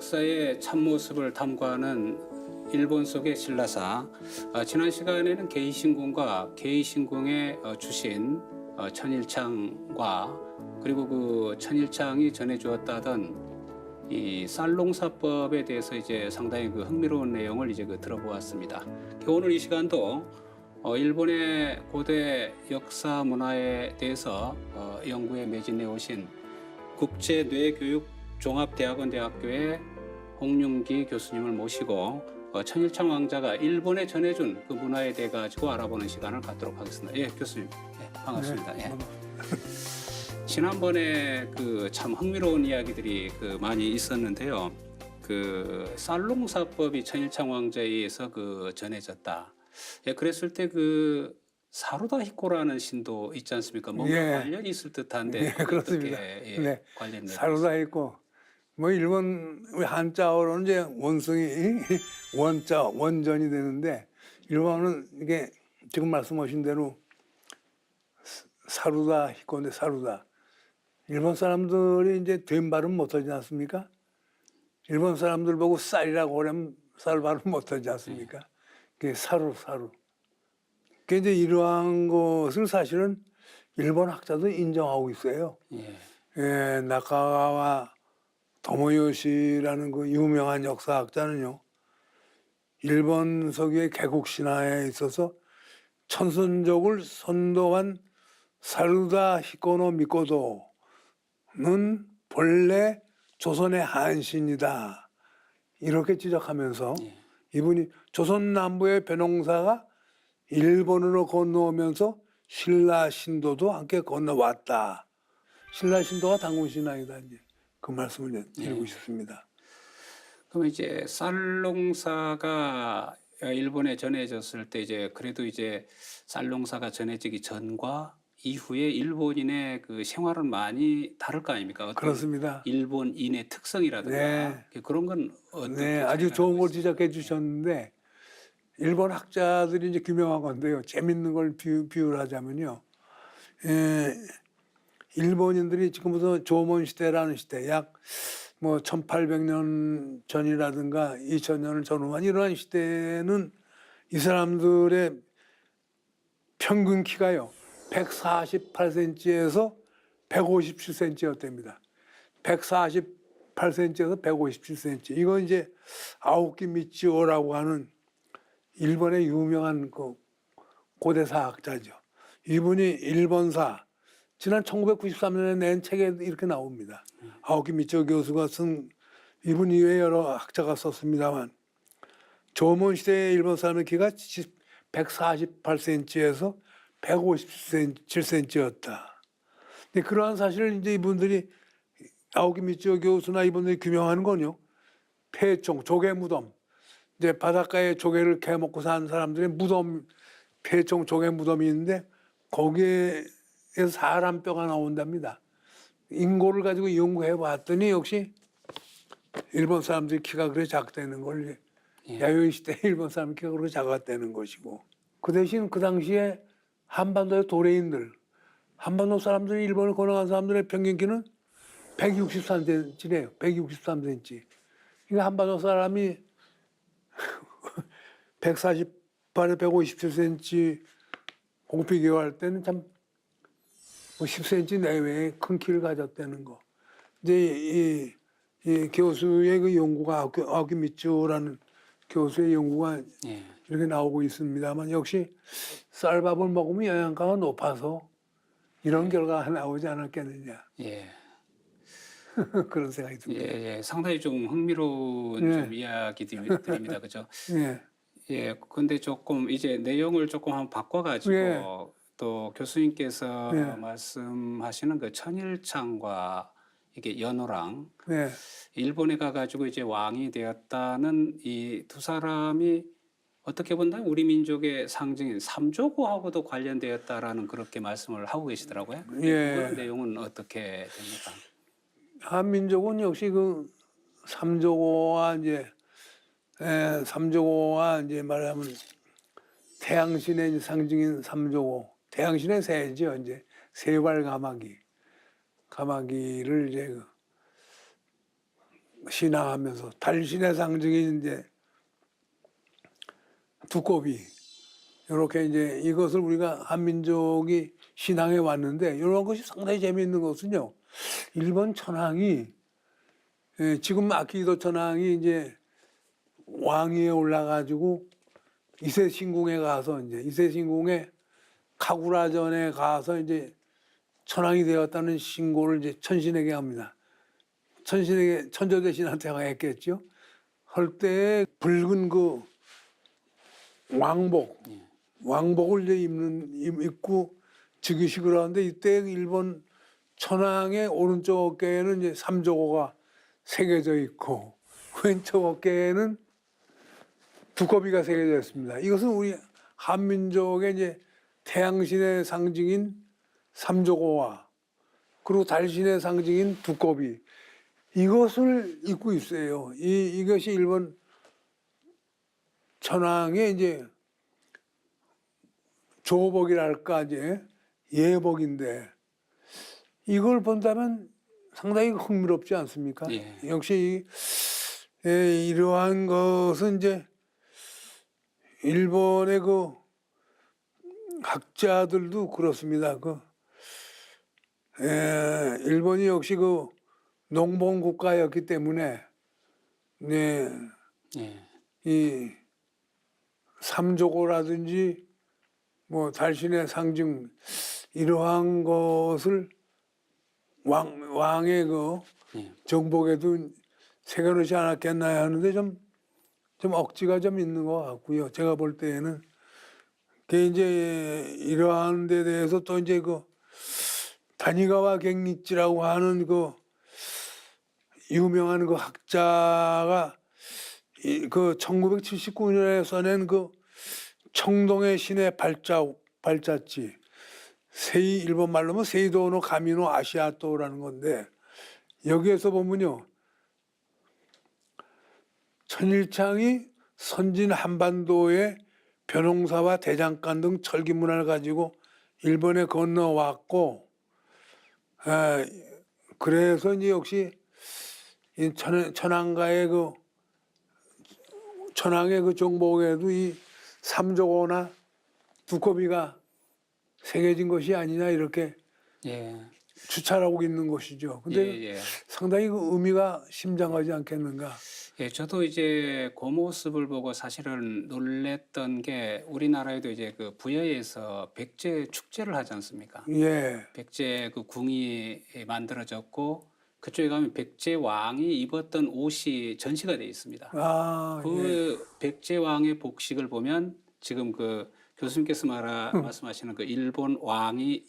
역사의 참모습을 탐구하는 일본 속의 신라사. 지난 시간에는 게이신궁과 게이신궁의 주신 천일창과 그리고 그 천일창이 전해주었다던 이 쌀농사법에 대해서 이제 상당히 그 흥미로운 내용을 이제 들어보았습니다. 오늘 이 시간도 일본의 고대 역사 문화에 대해서 연구에 매진해 오신 국제뇌교육종합대학원대학교의 홍윤기 교수님을 모시고 천일창 왕자가 일본에 전해준 그 문화에 대해 가지고 알아보는 시간을 갖도록 하겠습니다. 예, 교수님, 반갑습니다. 예. 지난번에 그 참 흥미로운 이야기들이 많이 있었는데요. 그 쌀농사법이 천일창 왕자에 의해서 전해졌다. 예, 그랬을 때 사루다 히코라는 신도 있지 않습니까? 뭔가 관련이 있을 듯한데. 그렇습니다. 네, 관련 사루다 히코. 일본 한자어로는 이제 원성이 원자 원전이 되는데 일본은 이게 지금 말씀하신 대로 사루다 히코인데 사루다. 일본 사람들이 이제 된 발음 못하지 않습니까? 일본 사람들 보고 쌀이라고 하면 쌀 발음 못하지 않습니까? 그게 사루. 그 이제 이러한 것을 사실은 일본 학자도 인정하고 있어요. 예, 나카와 도모요시라는 그 유명한 역사학자는요, 일본 서기의 개국 신화에 있어서 천선족을 선도한 사루다 히코노 미코도는 본래 조선의 한신이다. 이렇게 지적하면서 이분이 조선 남부의 변홍사가 일본으로 건너오면서 신라 신도도 함께 건너왔다. 신라 신도가 단군 신앙이다. 이제 그 말씀을 드리고 싶습니다. 그럼 이제 쌀농사가 일본에 전해졌을 때 이제 그래도 이제 쌀농사가 전해지기 전과 이후에 일본인의 그 생활은 많이 다를 거 아닙니까? 그렇습니다. 일본인의 특성이라든가 그런 건 어떻게 아주 좋은 걸 있습니까? 지적해 주셨는데 일본 학자들이 이제 규명한 건데요. 재밌는 걸 비유를 하자면요. 일본인들이 지금부터 조몬 시대라는 시대, 약 1800년 전이라든가 2000년을 전후한 이러한 시대는 이 사람들의 평균 키가요. 148cm에서 157cm였답니다. 148cm에서 157cm. 이건 이제 아오키 미치오라고 하는 일본의 유명한 고대사학자죠. 이분이 일본사, 지난 1993년에 낸 책에 이렇게 나옵니다. 아오키 미치오 교수가 쓴, 이분 이외에 여러 학자가 썼습니다만, 조몬 시대의 일본 사람의 키가 148cm에서 157cm였다. 근데 그러한 사실을 이제 이분들이, 아오키 미치오 교수나 이분들이 규명하는 건요, 폐총, 조개 무덤. 이제 바닷가에 조개를 캐먹고 사는 사람들의 무덤, 폐총 조개 무덤이 있는데 거기에서 사람 뼈가 나온답니다. 인고를 가지고 연구해 봤더니 역시 일본 사람들이 키가 그렇게 작다는 걸, 야요이 시대 일본 사람 키가 그렇게 작았다는 것이고, 그 대신 그 당시에 한반도의 도레인들, 한반도 사람들이 일본을 건너간 사람들의 평균 키는 163cm래요. 163cm. 그러니까 한반도 사람이 148에 157cm 공피기할 때는 참 10cm 내외의 큰 키를 가졌다는 거. 이제 이 교수의 그 연구가 아오키 미츠오라는 교수의 연구가 이렇게 나오고 있습니다만 역시 쌀밥을 먹으면 영양가가 높아서 이런 결과가 나오지 않았겠느냐. 그런 생각이 듭니다. 상당히 좀 흥미로운 좀 이야기들입니다. 그죠? 그런데 조금 이제 내용을 조금 한번 바꿔가지고 또 교수님께서 말씀하시는 그 천일창과 이게 연호랑 일본에 가가지고 이제 왕이 되었다는 이 두 사람이 어떻게 본다면 우리 민족의 상징인 삼조고하고도 관련되었다라는 그렇게 말씀을 하고 계시더라고요. 그런 내용은 어떻게 됩니까? 한민족은 역시 그 삼조고와 이제 말하면 태양신의 상징인 삼조고, 태양신의 새죠. 이제 세발 가마귀를 이제 신앙하면서 달신의 상징인 이제 두꺼비 이렇게 이제 이것을 우리가 한민족이 신앙해 왔는데 이런 것이 상당히 재미있는 것은요. 일본 천황이 지금 아키히도 천황이 이제 왕위에 올라가지고 이세신궁에 가서 이제 이세신궁에 카구라전에 가서 이제 천황이 되었다는 신고를 이제 천신에게 합니다. 천신에게 천조대신한테 했겠죠. 할 때 붉은 그 왕복을 이제 입고 즉위식을 하는데 이때 일본 천황의 오른쪽 어깨에는 이제 삼조고가 새겨져 있고 왼쪽 어깨에는 두꺼비가 새겨져 있습니다. 이것은 우리 한민족의 이제 태양신의 상징인 삼조고와 그리고 달신의 상징인 두꺼비 이것을 입고 있어요. 이것이 일본 천황의 이제 조복이랄까 이제 예복인데 이걸 본다면 상당히 흥미롭지 않습니까? 예. 역시 이러한 것은 이제 일본의 그 학자들도 그렇습니다. 일본이 역시 그 농봉 국가였기 때문에 네, 예. 이 삼조고라든지 뭐 달신의 상징 이러한 것을 왕의 그 예. 정복에도 새겨놓지 않았겠나 하는데 좀 억지가 좀 있는 것 같고요. 제가 볼 때에는 그 이제 이러한 데 대해서 또 이제 그 다니가와 갱니치라고 하는 그 유명한 그 학자가 그 1979년에 써낸 그 청동의 신의 발자취 일본 말로는 세이도노 가미노 아시아토라는 건데 여기에서 보면요 천일창이 선진 한반도의 벼농사와 대장간 등 철기 문화를 가지고 일본에 건너왔고 그래서 이제 역시 이 천황가의 그 천황의 그 정복에도 이 삼조고나 두꺼비가 새겨진 것이 아니냐 이렇게 예. 추찰하고 있는 것이죠. 근데 예, 예. 상당히 그 의미가 심장하지 않겠는가. 예, 저도 이제 그 모습을 보고 사실은 놀랬던 게 우리나라에도 이제 그 부여에서 백제 축제를 하지 않습니까? 예. 백제 그 궁이 만들어졌고 그쪽에 가면 백제 왕이 입었던 옷이 전시가 되어 있습니다. 아, 예. 그 백제 왕의 복식을 보면 지금 그 교수님께서 말씀하시는 그 일본 왕이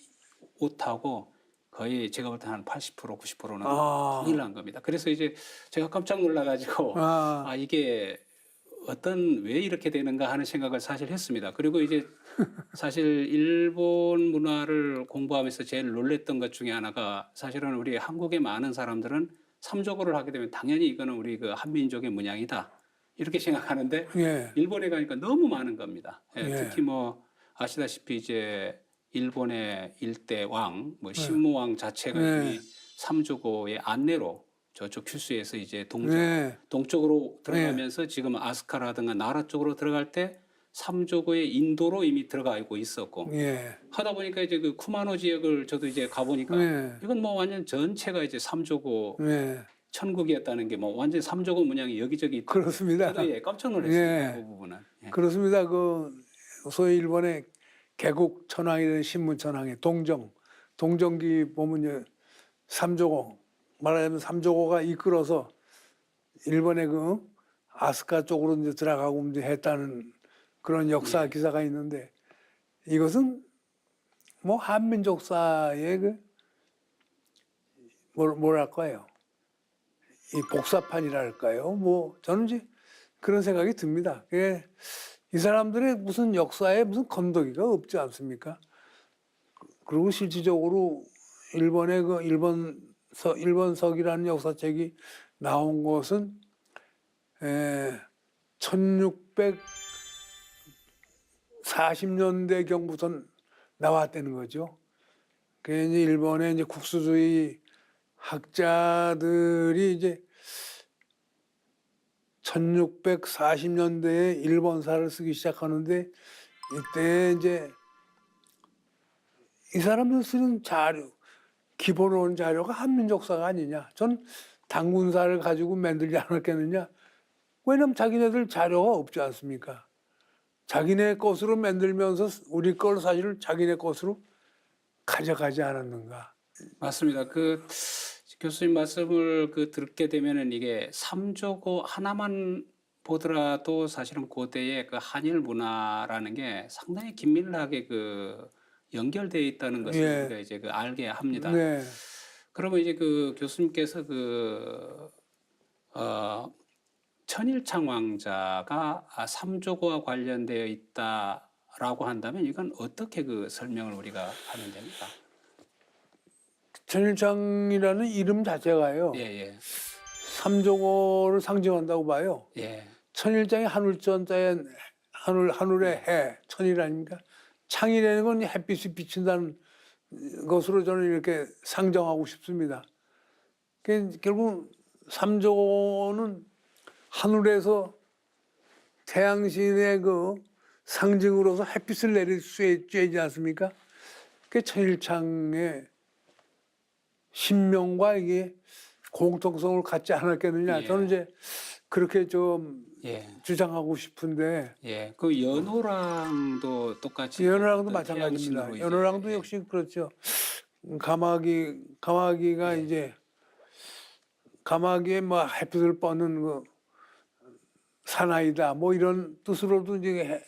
옷하고 거의 제가 볼 때 한 80% 90%는 동일한 겁니다. 그래서 이제 제가 깜짝 놀라가지고 이게 왜 이렇게 되는가 하는 생각을 사실 했습니다. 그리고 이제 사실 일본 문화를 공부하면서 제일 놀랬던 것 중에 하나가 사실은 우리 한국의 많은 사람들은 삼조고를 하게 되면 당연히 이거는 우리 그 한민족의 문양이다 이렇게 생각하는데 예. 일본에 가니까 너무 많은 겁니다. 예. 특히 뭐 아시다시피 이제 일본의 일대 왕, 뭐 신무왕 자체가 이미 삼조고의 안내로 저쪽 큐슈에서 이제 동쪽으로 들어가면서 지금 아스카라든가 나라 쪽으로 들어갈 때 삼조고의 인도로 이미 들어가고 있었고 하다 보니까 이제 그 쿠마노 지역을 저도 이제 가보니까 이건 뭐 완전 전체가 이제 삼조고 천국이었다는 게 뭐 완전 삼조고 문양이 여기저기 있다. 그렇습니다. 저도 깜짝 놀랐습니다. 그 부분은. 그렇습니다. 그 소위 일본의 개국 천황이라는 신문 천황의 동정기 보면 삼조고 말하자면 삼조고가 이끌어서 일본의 그 아스카 쪽으로 이제 들어가고 이제 했다는 그런 역사 기사가 있는데 이것은 뭐 한민족사의 그 뭐랄까요? 이 복사판이랄까요? 뭐 저는 이제 그런 생각이 듭니다. 이 사람들의 무슨 역사에 무슨 건더기가 없지 않습니까? 그리고 실질적으로 일본의 그 일본석이라는 역사책이 나온 것은 1640년대경부터 나왔다는 거죠. 그게 이제 일본의 이제 국수주의 학자들이 이제 1640년대에 일본사를 쓰기 시작하는데 이때 이제 이 사람들 쓰는 자료, 기본 온 자료가 한민족사가 아니냐. 전 단군사를 가지고 만들지 않았겠느냐. 왜냐면 자기네들 자료가 없지 않습니까? 자기네 것으로 만들면서 우리 걸 사실 자기네 것으로 가져가지 않았는가. 맞습니다. 그 교수님 말씀을 듣게 되면은 이게 삼조고 하나만 보더라도 사실은 고대의 그 한일 문화라는 게 상당히 긴밀하게 연결되어 있다는 것을 예. 우리가 이제 알게 합니다. 네. 그러면 이제 교수님께서 천일창 왕자가 삼조고와 관련되어 있다라고 한다면 이건 어떻게 설명을 우리가 하면 됩니까? 천일창이라는 이름 자체가요. 예, 예, 삼조고를 상징한다고 봐요. 예, 천일장이 하늘자에 하늘의 해, 천일 아닙니까? 창이라는 건 햇빛이 비친다는 것으로 저는 이렇게 상정하고 싶습니다. 결국 삼조는 하늘에서 태양신의 상징으로서 햇빛을 내릴 수 있지 않습니까? 그 천일창의 신명과 이게 공통성을 갖지 않았겠느냐. 예. 저는 이제 그렇게 좀 예, 주장하고 싶은데 예. 연호랑도 똑같이 연호랑도 어떤 마찬가지입니다. 태양신으로 이제, 연호랑도 예, 역시 그렇죠. 가마귀가 예. 이제 가마귀에 뭐 햇빛을 뻗는 사나이다 뭐 이런 뜻으로도 이제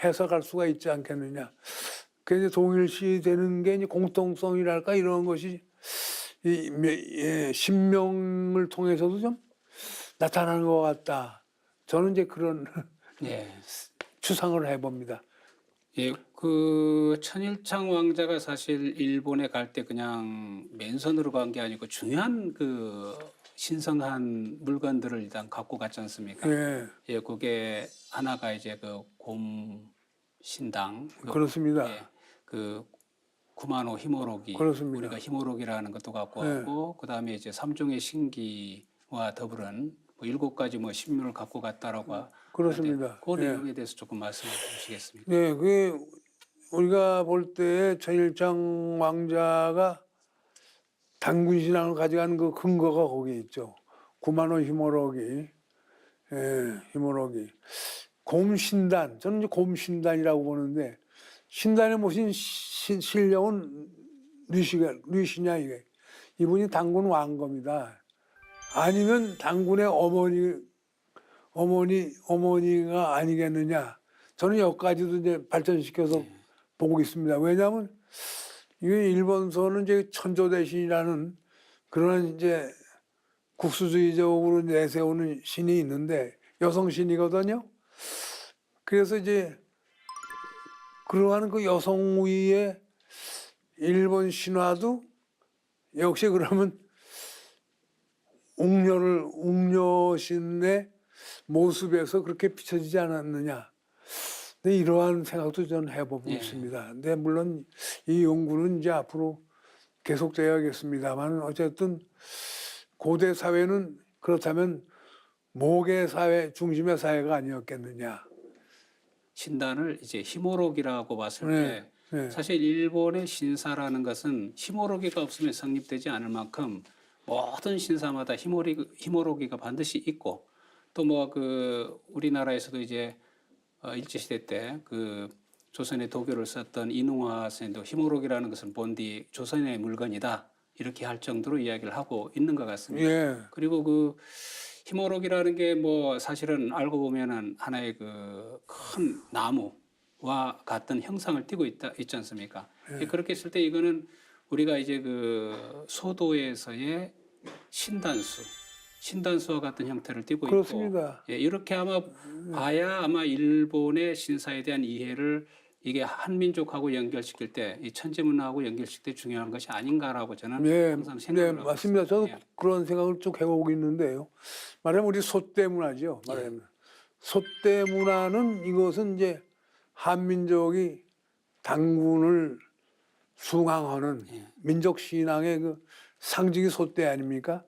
해석할 수가 있지 않겠느냐. 그래서 동일시 되는 게 이제 공통성이랄까 이런 것이 신명을 통해서도 좀 나타나는 것 같다. 저는 이제 그런 예. 추상을 해봅니다. 예, 천일창 왕자가 사실 일본에 갈 때 그냥 맨손으로 간 게 아니고 중요한 신성한 물건들을 일단 갖고 갔지 않습니까? 예, 예, 그게 하나가 이제 곰신당. 그렇습니다. 예, 구마노 히모로기. 그렇습니다. 우리가 히모로기라는 것도 갖고 예. 왔고, 그 다음에 이제 삼종의 신기와 더불은 7가지 신묘를 갖고 갔다라고 그렇습니다. 그 예. 내용에 대해서 조금 말씀해 주시겠습니까? 네, 우리가 볼 때 천일장 왕자가 단군 신앙을 가져간 그 근거가 거기에 있죠. 구마노 히모로기, 히모로기. 곰신단, 저는 이제 곰신단이라고 보는데 신단에 모신 신령은 류시냐 이게. 이분이 단군 왕검이다. 아니면 단군의 어머니가 아니겠느냐. 저는 여기까지도 이제 발전시켜서 보고 있습니다. 왜냐하면 이게 일본서는 이제 천조대신이라는 그런 이제 국수주의적으로 내세우는 신이 있는데 여성 신이거든요. 그래서 이제 그러한 여성의 일본 신화도 역시 그러면 웅녀신의 모습에서 그렇게 비춰지지 않았느냐. 근데 이러한 생각도 저는 해보고 예. 있습니다. 근데 물론 이 연구는 이제 앞으로 계속되어야겠습니다만 어쨌든 고대 사회는 그렇다면 모계 사회 중심의 사회가 아니었겠느냐. 신단을 이제 히모로기라고 봤을 때 네. 사실 일본의 신사라는 것은 히모로기가 없으면 성립되지 않을 만큼 모든 신사마다 히모로기가 반드시 있고 또 우리나라에서도 이제 일제시대 때 조선의 도교를 썼던 이능화 선생도 히모로기라는 것은 본디 조선의 물건이다 이렇게 할 정도로 이야기를 하고 있는 것 같습니다. 예. 그리고 히모로기라는 게 사실은 알고 보면은 하나의 큰 나무와 같은 형상을 띠고 있지 않습니까? 예. 그렇게 했을 때 이거는 우리가 이제 소도에서의 신단수와 같은 형태를 띠고 그렇습니다. 있고, 예, 이렇게 봐야 아마 일본의 신사에 대한 이해를 이게 한민족하고 연결시킬 때, 이 천지문화하고 연결시킬 때 중요한 것이 아닌가라고 저는 네, 항상 생각을 하고 맞습니다. 있습니다. 저도 예. 그런 생각을 쭉 해보고 있는데요. 말하면 우리 소대 문화죠. 말하면 소대 문화는 이것은 이제 한민족이 단군을 숭앙하는 예. 민족 신앙의 상징이 소대 아닙니까?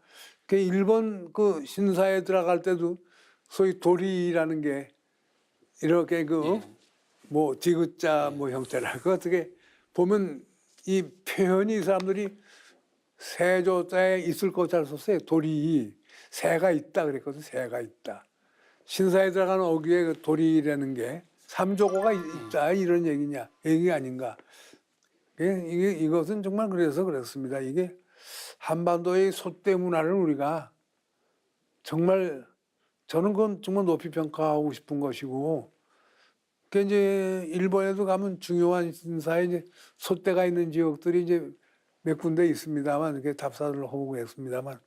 그 일본 그 신사에 들어갈 때도 소위 도리라는 게 이렇게 그 뭐 디귿자 뭐 형태라 그 어떻게 보면 이 표현이 이 사람들이 세조자에 있을 것처럼 썼어요. 도리 새가 있다 그랬거든. 새가 있다. 신사에 들어가는 어귀에 그 도리라는 게 삼조고가 있다 이런 얘기냐 얘기 아닌가. 이것은 정말 그래서 그렇습니다. 이게 한반도의 소대 문화를 우리가 정말 저는 그건 정말 높이 평가하고 싶은 것이고, 그 이제 일본에도 가면 중요한 신사에 이제 소대가 있는 지역들이 이제 몇 군데 있습니다만, 이렇게 답사를 하고 했습니다만,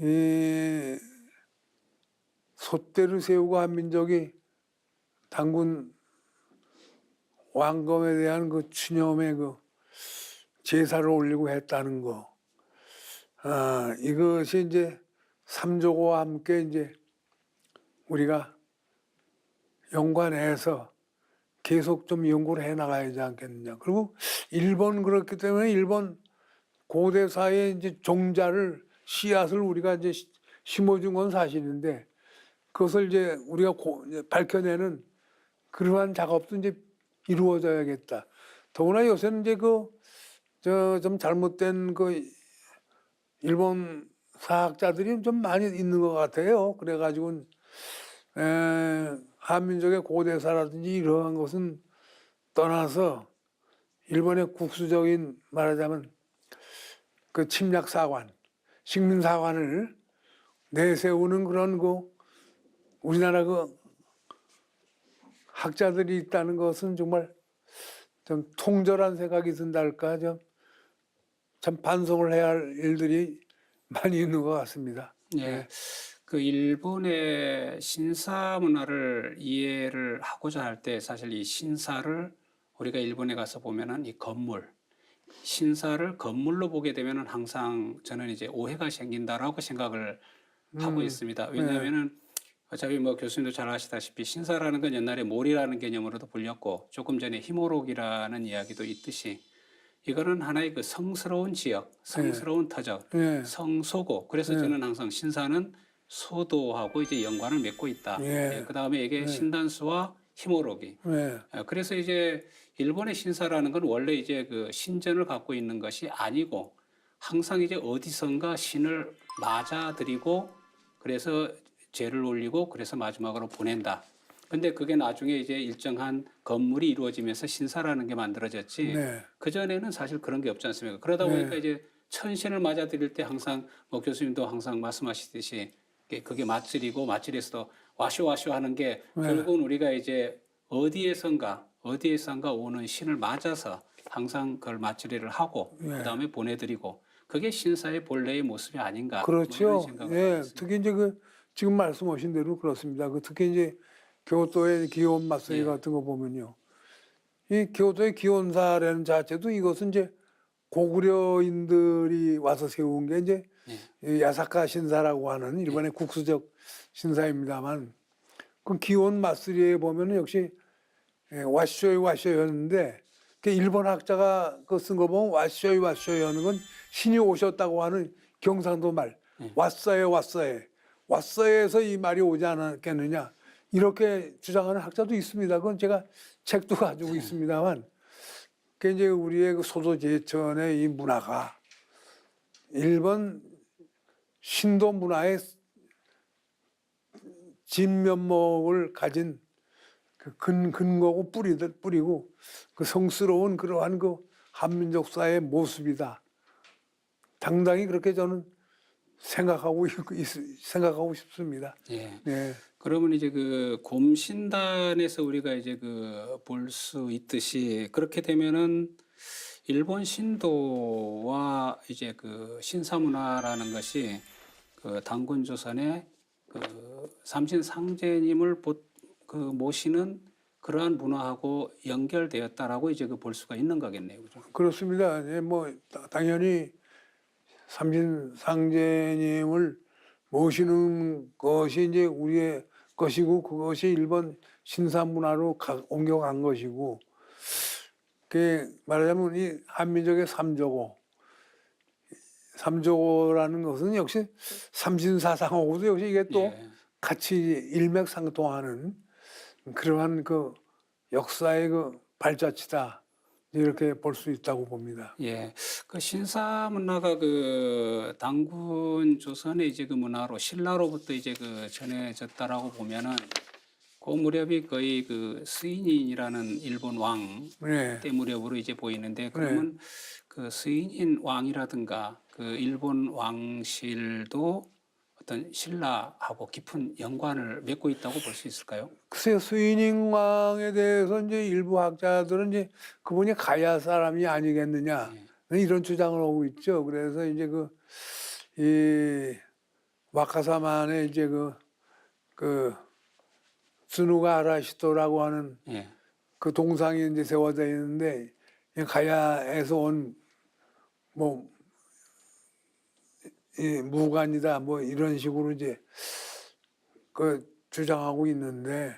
이 소대를 세우고 한 민족이 단군 왕검에 대한 그 추념의 그 제사를 올리고 했다는 거, 이것이 이제 삼조고와 함께 이제 우리가 연관해서 계속 좀 연구를 해 나가야 하지 않겠느냐. 그리고 일본 그렇기 때문에 일본 고대사의 이제 종자를 씨앗을 우리가 이제 심어준 건 사실인데 그것을 이제 우리가 이제 밝혀내는 그러한 작업도 이제 이루어져야겠다. 더구나 요새는 이제 좀 잘못된 일본 사학자들이 좀 많이 있는 것 같아요. 그래가지고 한민족의 고대사라든지 이러한 것은 떠나서 일본의 국수적인 말하자면 그 침략사관, 식민사관을 내세우는 그런 우리나라 학자들이 있다는 것은 정말 좀 통절한 생각이 든달까 참 반성을 해야 할 일들이 많이 있는 것 같습니다. 예. 그 일본의 신사 문화를 이해를 하고자 할 때 사실 이 신사를 우리가 일본에 가서 보면은 이 건물, 신사를 건물로 보게 되면은 항상 저는 이제 오해가 생긴다라고 생각을 하고 있습니다. 왜냐하면은 어차피 뭐 교수님도 잘 아시다시피 신사라는 건 옛날에 몰이라는 개념으로도 불렸고 조금 전에 히모록이라는 이야기도 있듯이 이거는 하나의 그 성스러운 지역, 성스러운 터전, 성소고. 그래서 저는 항상 신사는 소도하고 이제 연관을 맺고 있다. 그 다음에 이게 신단수와 히모록이. 그래서 이제 일본의 신사라는 건 원래 이제 그 신전을 갖고 있는 것이 아니고 항상 이제 어디선가 신을 맞아들이고 그래서 죄를 올리고 그래서 마지막으로 보낸다. 근데 그게 나중에 이제 일정한 건물이 이루어지면서 신사라는 게 만들어졌지. 그전에는 사실 그런 게 없지 않습니까? 그러다 보니까 이제 천신을 맞아들일 때 항상 뭐 교수님도 항상 말씀하시듯이 그게 맞들이고 맞들에서도 와쇼와쇼 하는 게 결국은 우리가 이제 어디에선가 오는 신을 맞아서 항상 그걸 맞들이를 하고 그다음에 보내드리고 그게 신사의 본래의 모습이 아닌가. 그렇죠. 뭐 이런 특히 이제 지금 말씀하신 대로 그렇습니다. 특히 이제 교토의 기원 맞서기 같은 거 보면요. 이 교토의 기원사라는 자체도 이것은 이제 고구려인들이 와서 세운 게 이제 야사카 신사라고 하는 일본의 국수적 신사입니다만 그 기원 맞서리에 보면은 역시 와쇼이였는데 그 일본 학자가 쓴 거 보면 와쇼이 하는 건 신이 오셨다고 하는 경상도 말 왔어에서 이 말이 오지 않았겠느냐 이렇게 주장하는 학자도 있습니다. 그건 제가 책도 가지고 있습니다만 그 이제 우리의 그 소도제천의 이 문화가 일본 신도 문화의 진면목을 가진 그 근거고 뿌리고 그 성스러운 그러한 그 한민족사의 모습이다. 당당히 그렇게 저는 생각하고 싶습니다. 그러면 이제 그 곰신단에서 우리가 이제 볼 수 있듯이 그렇게 되면은 일본 신도와 이제 그 신사 문화라는 것이 그 단군 조선의 그 삼신상제님을 모시는 그러한 문화하고 연결되었다라고 이제 볼 수가 있는 거겠네요. 그죠? 그렇습니다. 뭐 당연히 삼신상제님을 모시는 것이 이제 우리의 것이고 그것이 일본 신사 문화로 옮겨간 것이고 그 말하자면 이 한민족의 삼조고 삼조라는 것은 역시 삼신사상하고도 역시 이게 또 예. 같이 일맥상통하는 그러한 그 역사의 그 발자취다 이렇게 볼 수 있다고 봅니다. 예. 그 신사 문화가 그 당군 조선의 이제 그 문화로 신라로부터 이제 그 전해졌다라고 보면은 그 무렵이 거의 그 스인인이라는 일본 왕 네, 때 무렵으로 이제 보이는데 그러면 그 스인인 왕이라든가 그 일본 왕실도 어떤 신라하고 깊은 연관을 맺고 있다고 볼 수 있을까요? 글쎄요, 스위닝 왕에 대해서 이제 일부 학자들은 이제 그분이 가야 사람이 아니겠느냐 예. 이런 주장을 하고 있죠. 그래서 이제 이 와카사만의 이제 그 스누가 아라시토라고 하는 예. 그 동상이 이제 세워져 있는데 이 가야에서 온 뭐 이 무관이다 뭐 이런 식으로 이제 그 주장하고 있는데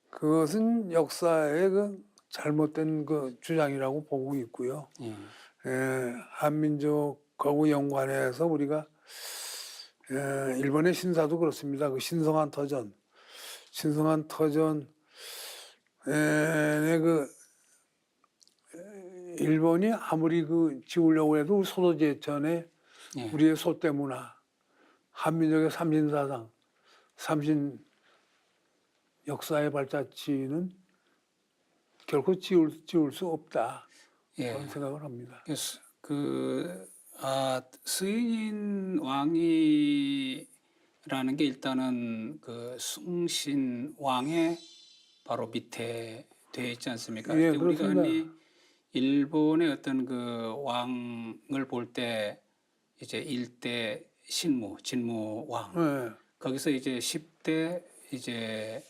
그것은 역사의 그 잘못된 그 주장이라고 보고 있고요. 예. 한민족하고 연관해서 우리가 일본의 신사도 그렇습니다. 그 신성한 터전, 신성한 터전에 그 일본이 아무리 그 지우려고 해도 소도제천에 예. 우리의 소대 문화, 한민족의 삼신사상, 삼신 역사의 발자취는 결코 지울 수 없다. 예. 그런 생각을 합니다. 그래서 스인 왕이라는 게 일단은 그 숭신 왕의 바로 밑에 되어 있지 않습니까? 예, 근데 우리가 그렇습니다. 흔히 일본의 어떤 그 왕을 볼 때 이제 1대 신무, 진무 왕 예, 거기서 이제 10대 이제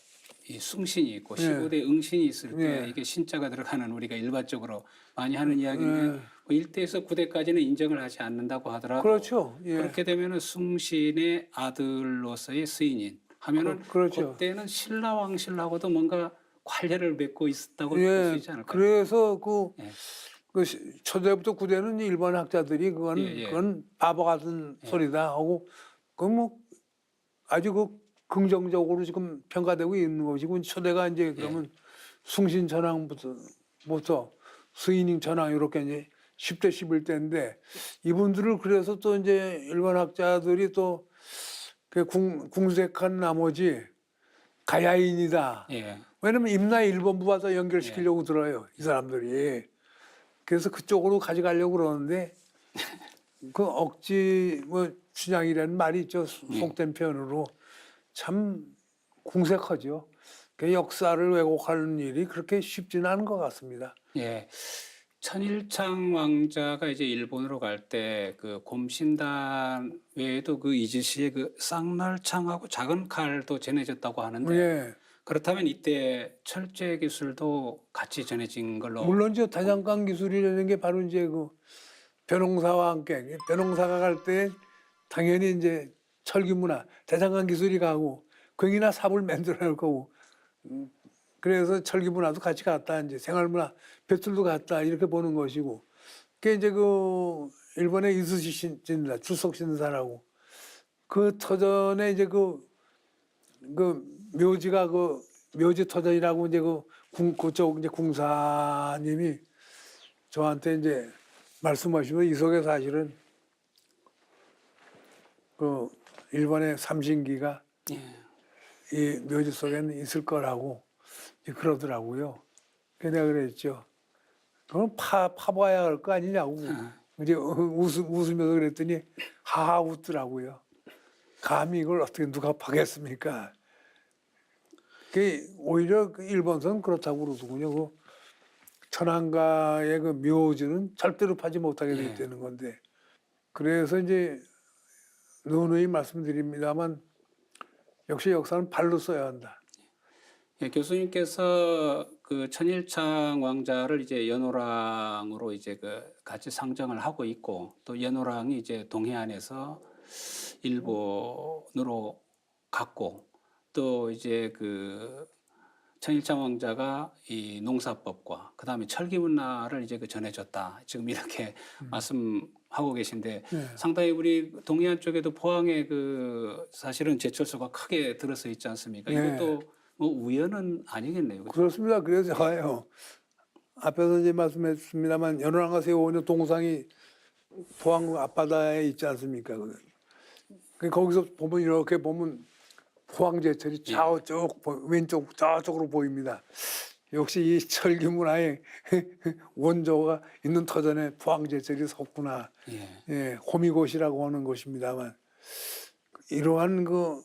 이 숭신이 있고 예. 15대 응신이 있을 때 예. 이게 신자가 들어가는 우리가 일반적으로 많이 하는 이야기인데 예. 뭐 1대에서 9대까지는 인정을 하지 않는다고 하더라도 그렇죠. 예. 그렇게 되면은 숭신의 아들로서의 스인인 하면은 그렇죠. 그때는 신라 왕실하고도 뭔가 관련을 맺고 있었다고 볼 수 예. 있지 않을까요? 그래서 예. 초대부터 구대는 일본 학자들이 예. 그건 바보 같은 예. 소리다 하고 그 뭐 아주 그 긍정적으로 지금 평가되고 있는 것이고 초대가 이제 그러면 숭신 전황부터 스위닝 전황 이렇게 이제 10대 11대인데 이분들을 그래서 또 이제 일본 학자들이 또 그 궁색한 나머지 가야인이다. 예. 왜냐면 임나 일본부와 더 연결시키려고 들어요. 이 사람들이. 그래서 그쪽으로 가져가려고 그러는데 그 억지 뭐 춘향이라는 말이 있죠. 속된 표현으로 참 궁색하죠. 그 역사를 왜곡하는 일이 그렇게 쉽지는 않은 것 같습니다. 예. 천일창 왕자가 이제 일본으로 갈 때 그 곰신단 외에도 그 이즈시의 그 쌍날창하고 작은 칼도 전해졌다고 하는데 예. 그렇다면 이때 철제 기술도 같이 전해진 걸로 물론 저 다장간 기술이라는 게 바로 이제 그 벼농사와 함께 벼농사가 갈 때 당연히 이제 철기 문화 대장간 기술이 가고 거기나 삽을 만들어낼 거고 그래서 철기 문화도 같이 갔다 이제 생활 문화 벼슬도 갔다 이렇게 보는 것이고 그게 이제 그 일본의 이수시 신라 주석 신사라고 그 터전에 이제 그 묘지가 그 묘지 터전이라고 이제 그쪽 이제 궁사님이 저한테 이제 말씀하시면 이 속에 사실은 그 일본의 삼신기가 예. 이 묘지 속에는 있을 거라고 그러더라고요. 그래서 내가 그랬죠. 그럼 파봐야 할 거 아니냐고. 이제 웃으면서 그랬더니 하하 웃더라고요. 감히 이걸 어떻게 누가 파겠습니까? 오히려 그 일본선 그렇다고 그러더군요. 그 천안가의 그 묘지는 절대로 파지 못하게 돼 있다는 건데. 그래서 이제 누누이 말씀드립니다만 역시 역사는 발로 써야 한다. 예, 교수님께서 그 천일창 왕자를 이제 연호랑으로 이제 그 같이 상정을 하고 있고 또 연호랑이 이제 동해안에서 일본으로 갔고 또 이제 그 천일장 왕자가 이 농사법과 그다음에 철기 문화를 이제 그 전해줬다. 지금 이렇게 말씀하고 계신데 네. 상당히 우리 동해안 쪽에도 포항에 그 사실은 제철소가 크게 들어서 있지 않습니까? 네. 이것도 뭐 우연은 아니겠네요. 그렇죠? 그렇습니다. 그래서 제가요. 앞에서 이제 말씀했습니다만 연호랑과 세오는 동상이 포항 앞바다에 있지 않습니까? 거기서 보면 이렇게 보면 포항제철이 저쪽 왼쪽 저쪽으로 보입니다. 역시 이 철기 문화의 원조가 있는 터전에 포항제철이 섰구나. 예, 호미곶이라고 하는 것입니다만 이러한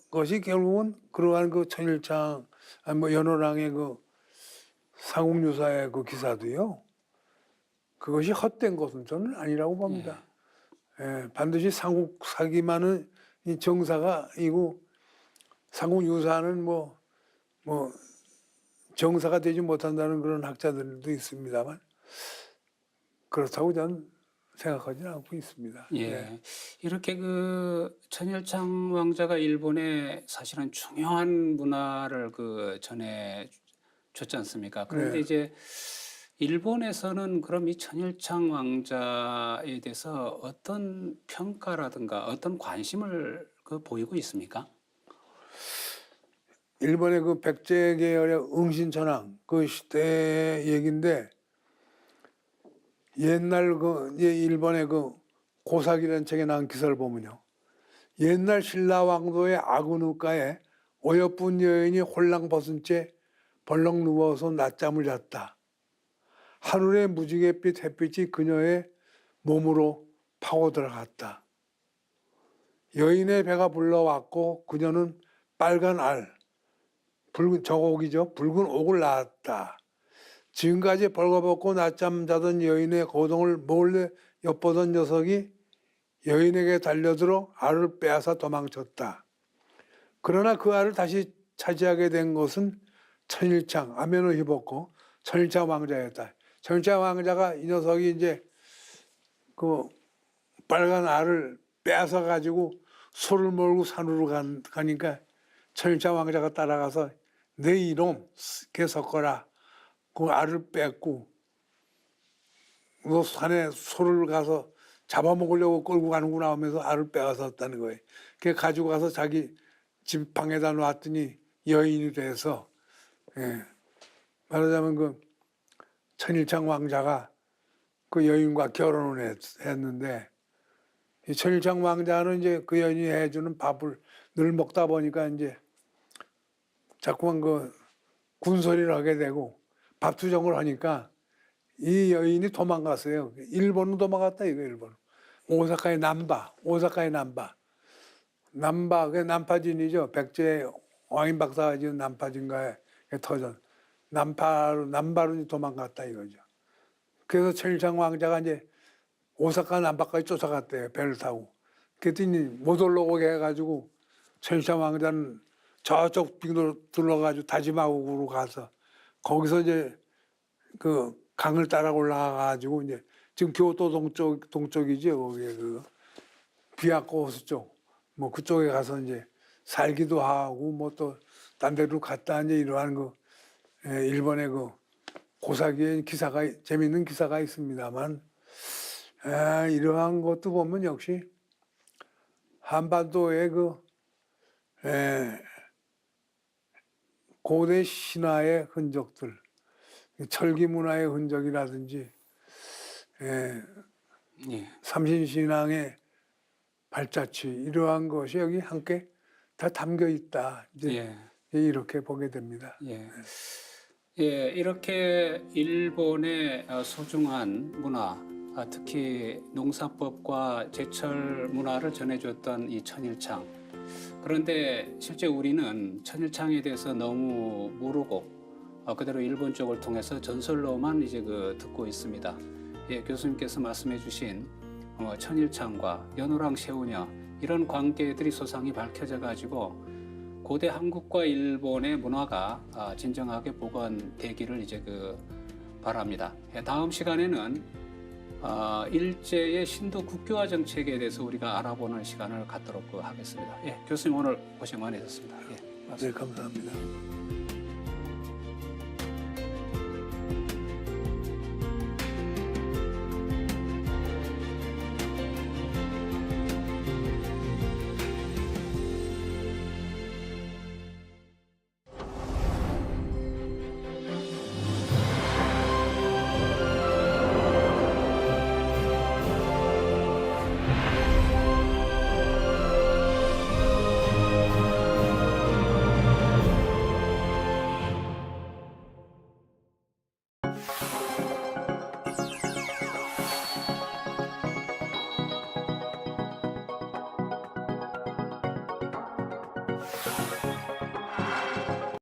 것이 결국은 그러한 그 천일창 뭐 연호랑의 그 상국유사의 그 기사도요. 그것이 헛된 것은 저는 아니라고 봅니다. 예, 반드시 삼국사기만은 이 정사가 이고 삼국유사는 뭐 정사가 되지 못한다는 그런 학자들도 있습니다만 그렇다고 저는 생각하지는 않고 있습니다. 예. 네. 이렇게 그 천일창 왕자가 일본에 사실은 중요한 문화를 그 전해 줬지 않습니까? 그런데 네. 이제 일본에서는 그럼 이 천일창 왕자에 대해서 어떤 평가라든가 어떤 관심을 그 보이고 있습니까? 일본의 그 백제 계열의 응신천황 그 시대 얘기인데 옛날 그 일본의 그 고사기라는 책에 나온 기사를 보면요. 옛날 신라왕도의 아그누가에 어여쁜 여인이 홀랑 벗은 채 벌렁 누워서 낮잠을 잤다. 하늘의 무지갯빛 햇빛이 그녀의 몸으로 파고 들어갔다. 여인의 배가 불러왔고 그녀는 빨간 붉은 저옥이죠. 붉은 옥을 낳았다. 지금까지 벌거벗고 낮잠 자던 여인의 고동을 몰래 엿보던 녀석이 여인에게 달려들어 알을 빼앗아 도망쳤다. 그러나 그 알을 다시 차지하게 된 것은 천일창, 아면을 입었고 천일창 왕자였다. 천일창 왕자가 이 녀석이 이제 그 빨간 알을 빼앗아 가지고 소를 몰고 산으로 가니까 천일창 왕자가 따라가서 내 이놈 개 섞어라. 그 알을 뺏고 너 산에 소를 가서 잡아먹으려고 끌고 가는구나 하면서 알을 빼앗았다는 거예요. 그래 가지고 가서 자기 집 방에다 놨더니 여인이 돼서 말하자면 그 천일창 왕자가 그 여인과 결혼을 했는데 이 천일창 왕자는 이제 그 여인이 해주는 밥을 늘 먹다 보니까 이제 자꾸만 그 군소리를 하게 되고 밥투정을 하니까 이 여인이 도망갔어요. 일본으로 도망갔다 이거 일본. 오사카의 남바. 그 남파진이죠. 백제 왕인 박사가 지은 남파진가의 터전. 남바로 도망갔다 이거죠. 그래서 천일창 왕자가 이제 오사카 남바까지 쫓아갔대요. 배를 타고. 그랬더니 못 올라오게 해가지고 천일창 왕자는 저쪽 빙도로 둘러가지고 다지마국으로 가서 거기서 이제 그 강을 따라 올라가가지고 이제 지금 교토 동쪽이죠. 거기에 그 비아코 호수 쪽. 뭐 그쪽에 가서 이제 살기도 하고 뭐 또 딴 데로 갔다 이제 이러한 그 일본의 그 고사기의 기사가 재미있는 기사가 있습니다만 이러한 것도 보면 역시 한반도의 그 고대 신화의 흔적들, 철기 문화의 흔적이라든지 삼신신앙의 발자취 이러한 것이 여기 함께 다 담겨 있다. 이제 이렇게 보게 됩니다. 이렇게 일본의 소중한 문화, 특히 농사법과 제철 문화를 전해줬던 이 천일창. 그런데 실제 우리는 천일창에 대해서 너무 모르고 그대로 일본 쪽을 통해서 전설로만 이제 듣고 있습니다. 교수님께서 말씀해주신 천일창과 연호랑 세우녀 이런 관계들이 소상히 밝혀져 가지고 고대 한국과 일본의 문화가 진정하게 복원되기를 이제 바랍니다. 다음 시간에는 일제의 신도 국교화 정책에 대해서 우리가 알아보는 시간을 갖도록 하겠습니다. 교수님 오늘 고생 많으셨습니다. 네, 감사합니다.